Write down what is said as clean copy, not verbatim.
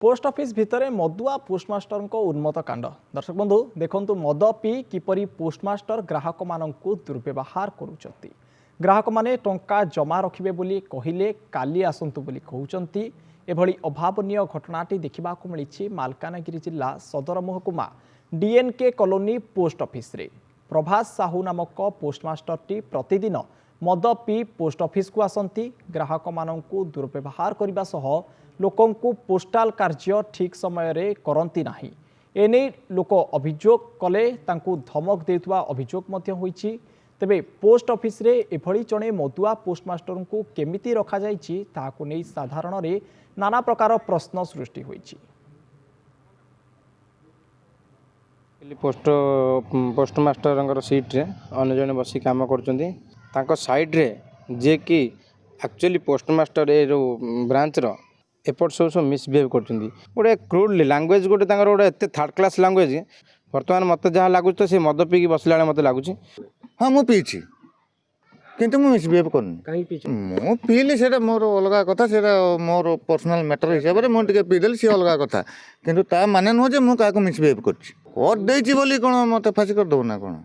Post office भितर मदुआ postmaster को उन्मत्त कांड। दर्शक बंधु देखंतु मद पी किपरि पोस्टमास्टर ग्राहक माननकु दुर्व्यवहार करुचंती। ग्राहक माने टंका जमा रखिबे बोली कहिले काली आसंतु बोली कहउचंती। एभली अभावनीय घटनाटी देखिबाकु मिलिछि मालकानगिरी जिल्ला सदर महकुमा डीएनके कॉलोनी पोस्ट ऑफिस रे। प्रभास साहू नामक पोस्टमास्टर टी प्रतिदिन मद पी पोस्ट ऑफिस को आसंती। ग्राहक माननकु दुर्व्यवहार करबा सह लोकंकु पोस्टाल कार्य ठीक समय रे करंती नाही। एने लोक अभियोग कले तांकु धमक देउतबा अभियोग मध्य होईछि। तेबे पोस्ट ऑफिस रे एभली जणे मदुआ पोस्टमास्टर को केमिति रखा जाईछि ताहाकु नै साधारण रे नाना प्रकार प्रश्न सृष्टि होईछि। पोस्टमास्टर सीट रे अन्य जने बसी काम करचंदी। तांको साइड रे जे कि एक्चुअली पोस्टमास्टर ए ब्रांच रो एपट सब मिसबिहेव करचंदी। गोटे क्रूडली लैंग्वेज गोटे तांकर गोटे एते थर्ड क्लास लैंग्वेज वर्तमान मत जहाँ लगुच तो सी मद पी बसला मत लगुच। हाँ मु पीछि किंतु मु मिसबिहेव करनी कहीं पीछे मु पीली सेटा मोर अलगा कथा सेटा मोर पर्सनल मैटर हिसाब रे मु टिके पीदेली सी अलगा कथा किंतु ता माने नुह जे मु काको मिसबिहेव करछि कर देछि बोली कोन मते फांसी कर दो ना कोन।